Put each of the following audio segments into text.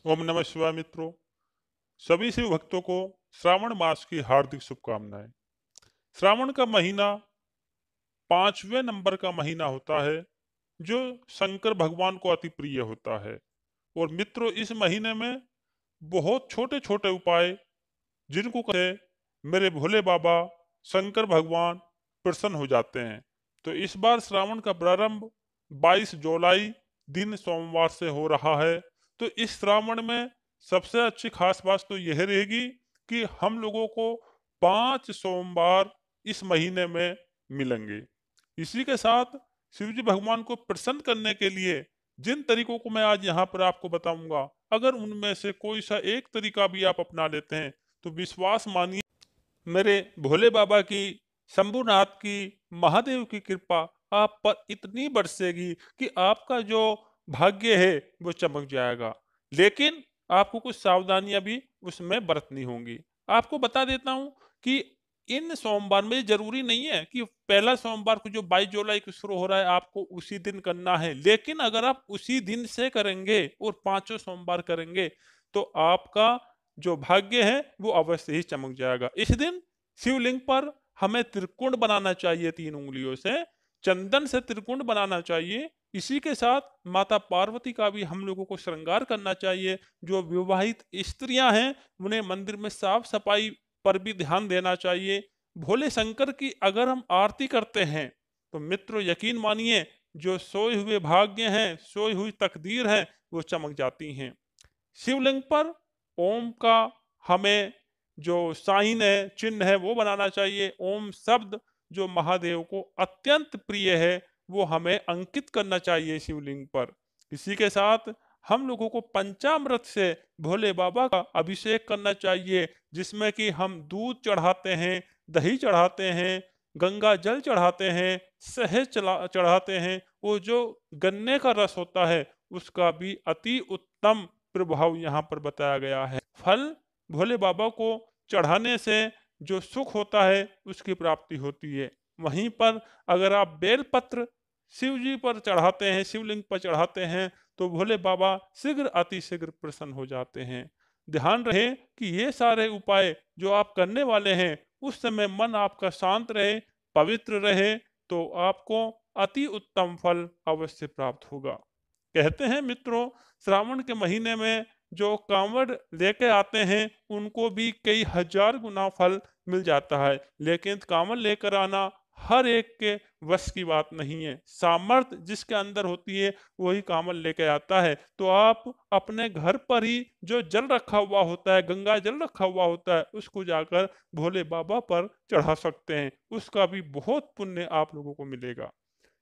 ओम नमः शिवाय मित्रों। सभी शिव भक्तों को श्रावण मास की हार्दिक शुभकामनाएं। श्रावण का महीना 5वें नंबर का महीना होता है, जो शंकर भगवान को अति प्रिय होता है। और मित्रों, इस महीने में बहुत छोटे छोटे उपाय जिनको करे मेरे भोले बाबा शंकर भगवान प्रसन्न हो जाते हैं। तो इस बार श्रावण का प्रारंभ 22 जुलाई दिन सोमवार से हो रहा है। तो इस श्रावण में सबसे अच्छी खास बात तो यह रहेगी कि हम लोगों को 5 सोमवार इस महीने में मिलेंगे। इसी के साथ शिव जी भगवान को प्रसन्न करने के लिए जिन तरीकों को मैं आज यहाँ पर आपको बताऊंगा, अगर उनमें से कोई सा एक तरीका भी आप अपना लेते हैं तो विश्वास मानिए, मेरे भोले बाबा की, शंभुनाथ की, महादेव की कृपा आप पर इतनी बरसेगी कि आपका जो भाग्य है वो चमक जाएगा। लेकिन आपको कुछ सावधानियां भी उसमें बरतनी होंगी। आपको बता देता हूं कि इन सोमवार में जरूरी नहीं है कि पहला सोमवार को जो 22 जुलाई को शुरू हो रहा है आपको उसी दिन करना है। लेकिन अगर आप उसी दिन से करेंगे और 5 सोमवार करेंगे तो आपका जो भाग्य है वो अवश्य ही चमक जाएगा। इस दिन शिवलिंग पर हमें त्रिकोण बनाना चाहिए, 3 उंगलियों से चंदन से त्रिकोण बनाना चाहिए। इसी के साथ माता पार्वती का भी हम लोगों को श्रृंगार करना चाहिए। जो विवाहित स्त्रियां हैं उन्हें मंदिर में साफ सफाई पर भी ध्यान देना चाहिए। भोले शंकर की अगर हम आरती करते हैं तो मित्रों यकीन मानिए, जो सोए हुए भाग्य हैं, सोई हुई तकदीर है, वो चमक जाती हैं। शिवलिंग पर ओम का हमें जो साइन है, चिन्ह है, वो बनाना चाहिए। ओम शब्द जो महादेव को अत्यंत प्रिय है वो हमें अंकित करना चाहिए शिवलिंग पर। इसी के साथ हम लोगों को पंचामृत से भोले बाबा का अभिषेक करना चाहिए, जिसमें कि हम दूध चढ़ाते हैं, दही चढ़ाते हैं, गंगा जल चढ़ाते हैं, शहद चढ़ाते हैं। वो जो गन्ने का रस होता है उसका भी अति उत्तम प्रभाव यहाँ पर बताया गया है। फल भोले बाबा को चढ़ाने से जो सुख होता है उसकी प्राप्ति होती है। वहीं पर अगर आप बेलपत्र शिव जी पर चढ़ाते हैं, शिवलिंग पर चढ़ाते हैं, तो भोले बाबा शीघ्र अति शीघ्र प्रसन्न हो जाते हैं। ध्यान रहे कि ये सारे उपाय जो आप करने वाले हैं उस समय मन आपका शांत रहे, पवित्र रहे, तो आपको अति उत्तम फल अवश्य प्राप्त होगा। कहते हैं मित्रों, श्रावण के महीने में जो कांवड़ लेके आते हैं उनको भी कई हजार गुना फल मिल जाता है। लेकिन कांवड़ लेकर आना हर एक के वश की बात नहीं है। सामर्थ जिसके अंदर होती है वही कांवड़ लेके आता है। तो आप अपने घर पर ही जो जल रखा हुआ होता है, गंगा जल रखा हुआ होता है, उसको जाकर भोले बाबा पर चढ़ा सकते हैं। उसका भी बहुत पुण्य आप लोगों को मिलेगा।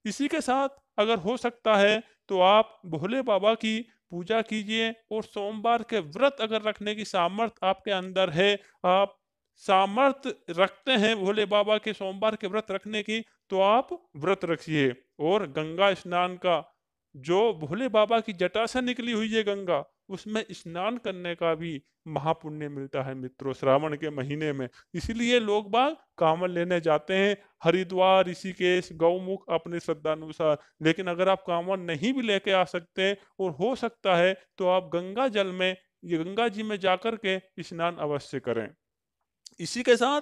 इसी के साथ अगर हो सकता है तो आप भोले बाबा की पूजा कीजिए। और सोमवार के व्रत अगर रखने की सामर्थ आपके अंदर है, आप सामर्थ रखते हैं भोले बाबा के सोमवार के व्रत रखने की, तो आप व्रत रखिए। और गंगा स्नान का जो भोले बाबा की जटा से निकली हुई है गंगा, उसमें स्नान करने का भी महापुण्य मिलता है मित्रों श्रावण के महीने में। इसलिए लोग बाग कांवड़ लेने जाते हैं हरिद्वार, ऋषिकेश, गौमुख अपनी श्रद्धानुसार। लेकिन अगर आप कांवड़ नहीं भी लेके आ सकते और हो सकता है तो आप गंगा जल में, ये गंगा जी में जाकर के स्नान अवश्य करें। इसी के साथ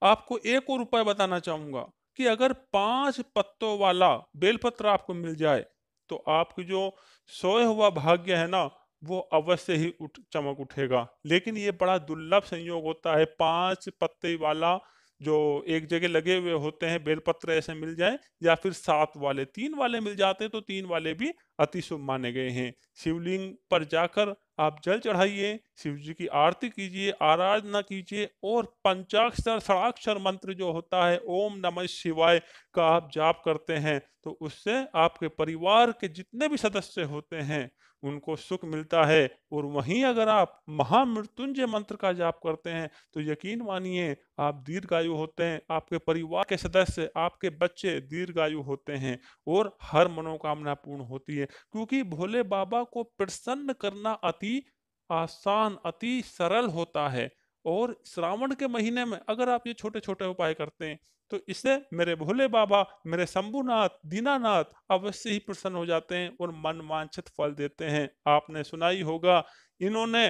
आपको एक और उपाय बताना चाहूंगा कि अगर 5 पत्तों वाला बेलपत्र आपको मिल जाए तो आपकी जो सोए हुआ भाग्य है ना, वो अवश्य ही चमक उठेगा। लेकिन ये बड़ा दुर्लभ संयोग होता है, 5 पत्ते वाला जो एक जगह लगे हुए होते हैं बेलपत्र ऐसे मिल जाए, या फिर 7 वाले, 3 वाले मिल जाते हैं तो 3 वाले भी अति शुभ माने गए हैं। शिवलिंग पर जाकर आप जल चढ़ाइए, शिव जी की आरती कीजिए, आराधना कीजिए, और पंचाक्षर षडाक्षर मंत्र जो होता है ओम नमः शिवाय का आप जाप करते हैं, तो उससे आपके परिवार के जितने भी सदस्य होते हैं उनको सुख मिलता है। और वहीं अगर आप महामृत्युंजय मंत्र का जाप करते हैं तो यकीन मानिए आप दीर्घायु होते हैं, आपके परिवार के सदस्य, आपके बच्चे दीर्घायु होते हैं और हर मनोकामना पूर्ण होती है। क्योंकि भोले बाबा को प्रसन्न करना अति आसान, अति सरल होता है। और श्रावण के महीने में अगर आप ये छोटे-छोटे उपाय करते हैं, तो इससे मेरे भोले बाबा, मेरे शंभुनाथ, दीनानाथ अवश्य ही प्रसन्न हो जाते हैं और मनवांछित फल देते हैं। आपने सुना ही होगा, इन्होंने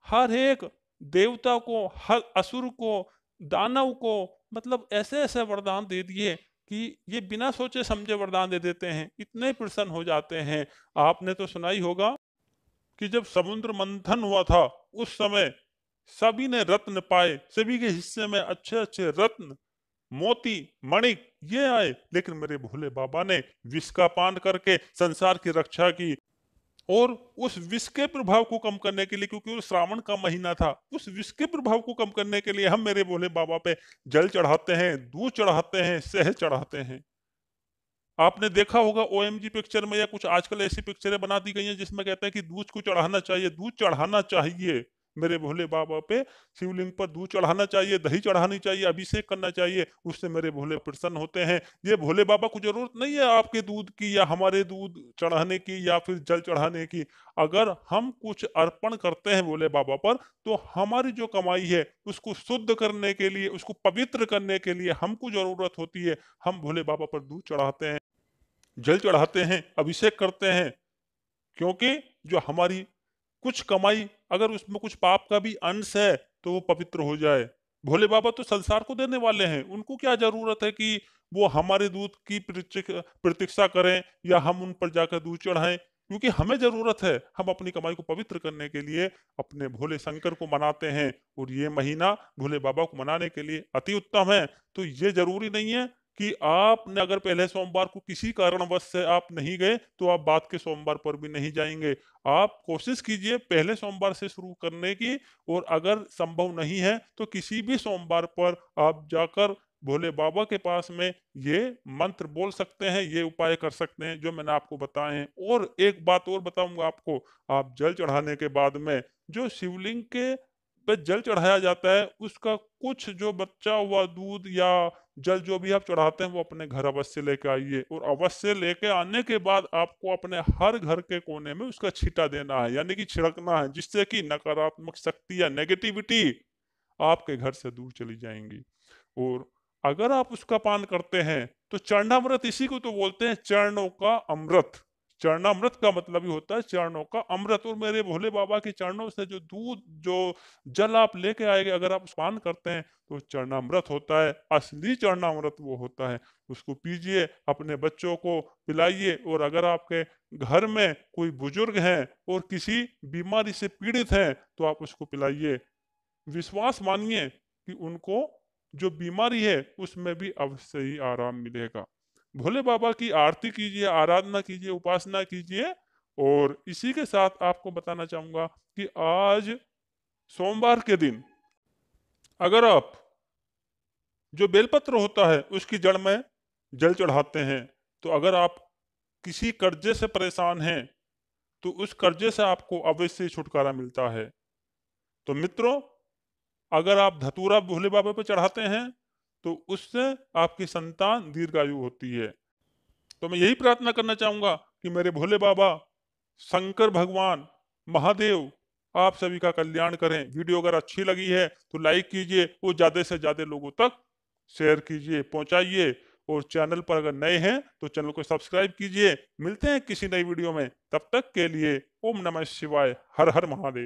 हर एक देवता को, हर असुर को, दानव को मतलब ऐसे-ऐसे वरदान दे दिए कि ये बिना सोचे समझे वरदान दे देते हैं, इतने प्रसन्न हो जाते हैं। आपने तो सुना ही होगा कि जब समुद्र मंथन हुआ था, उस समय सभी ने रत्न पाए, सभी के हिस्से में अच्छे-अच्छे रत्न, मोती, मणिक ये आए, लेकिन मेरे भोले बाबा ने विष का पान करके संसार की रक्षा की। और उस विष के प्रभाव को कम करने के लिए, क्योंकि वो श्रावण का महीना था, उस विष के प्रभाव को कम करने के लिए हम मेरे भोले बाबा पे जल चढ़ाते हैं, दूध चढ़ाते हैं, शहद चढ़ाते हैं। आपने देखा होगा ओएमजी पिक्चर में या कुछ आजकल ऐसी पिक्चरें बना दी गई हैं जिसमें कहते हैं कि दूध को चढ़ाना चाहिए, दूध चढ़ाना चाहिए मेरे भोले बाबा पे, शिवलिंग पर दूध चढ़ाना चाहिए, दही चढ़ानी चाहिए, अभिषेक करना चाहिए, उससे मेरे भोले प्रसन्न होते हैं। ये भोले बाबा को जरूरत नहीं है आपके दूध की या हमारे दूध चढ़ाने की या फिर जल चढ़ाने की। अगर हम कुछ अर्पण करते हैं भोले बाबा पर, तो हमारी जो कमाई है उसको शुद्ध करने के लिए, उसको पवित्र करने के लिए हमको जरूरत होती है। हम भोले बाबा पर दूध चढ़ाते हैं, जल चढ़ाते हैं, अभिषेक करते हैं, क्योंकि जो हमारी कुछ कमाई, अगर उसमें कुछ पाप का भी अंश है तो वो पवित्र हो जाए। भोले बाबा तो संसार को देने वाले हैं, उनको क्या जरूरत है कि वो हमारे दूध की प्रतीक्षा करें या हम उन पर जाकर दूध चढ़ाएं, क्योंकि हमें जरूरत है। हम अपनी कमाई को पवित्र करने के लिए अपने भोले शंकर को मनाते हैं, और ये महीना भोले बाबा को मनाने के लिए अति उत्तम है। तो ये जरूरी नहीं है कि आपने अगर पहले सोमवार को किसी कारणवश से आप नहीं गए तो आप बाद के सोमवार पर भी नहीं जाएंगे। आप कोशिश कीजिए पहले सोमवार से शुरू करने की, और अगर संभव नहीं है तो किसी भी सोमवार पर आप जाकर भोले बाबा के पास में ये मंत्र बोल सकते हैं, ये उपाय कर सकते हैं जो मैंने आपको बताए हैं। और एक बात और बताऊंगा आपको, आप जल चढ़ाने के बाद में जो शिवलिंग के पे जल चढ़ाया जाता है, उसका कुछ जो बचा हुआ दूध या जल जो भी आप चढ़ाते हैं वो अपने घर अवश्य लेके आइए, और अवश्य लेके आने के बाद आपको अपने हर घर के कोने में उसका छींटा देना है, यानी कि छिड़कना है, जिससे कि नकारात्मक शक्ति या नेगेटिविटी आपके घर से दूर चली जाएंगी। और अगर आप उसका पान करते हैं तो चरणामृत, इसी को तो बोलते हैं चरणों का अमृत। चरणामृत का मतलब ही होता है चरणों का अमृत, और मेरे भोले बाबा के चरणों से जो दूध, जो जल आप लेके आएंगे, अगर आप पान करते हैं तो चरणामृत होता है, असली चरणामृत वो होता है। उसको पीजिए, अपने बच्चों को पिलाइए, और अगर आपके घर में कोई बुजुर्ग हैं और किसी बीमारी से पीड़ित हैं तो आप उसको पिलाइए। विश्वास मानिए कि उनको जो बीमारी है उसमें भी अवश्य ही आराम मिलेगा। भोले बाबा की आरती कीजिए, आराधना कीजिए, उपासना कीजिए। और इसी के साथ आपको बताना चाहूंगा कि आज सोमवार के दिन अगर आप जो बेलपत्र होता है उसकी जड़ में जल चढ़ाते हैं, तो अगर आप किसी कर्जे से परेशान हैं तो उस कर्जे से आपको अवश्य ही छुटकारा मिलता है। तो मित्रों, अगर आप धतूरा भोले बाबा पे चढ़ाते हैं तो उससे आपकी संतान दीर्घायु होती है। तो मैं यही प्रार्थना करना चाहूंगा कि मेरे भोले बाबा, शंकर भगवान, महादेव आप सभी का कल्याण करें। वीडियो अगर अच्छी लगी है तो लाइक कीजिए, वो ज्यादा से ज्यादा लोगों तक शेयर कीजिए, पहुंचाइए। और चैनल पर अगर नए हैं तो चैनल को सब्सक्राइब कीजिए। मिलते हैं किसी नई वीडियो में, तब तक के लिए ओम नमः शिवाय, हर हर महादेव।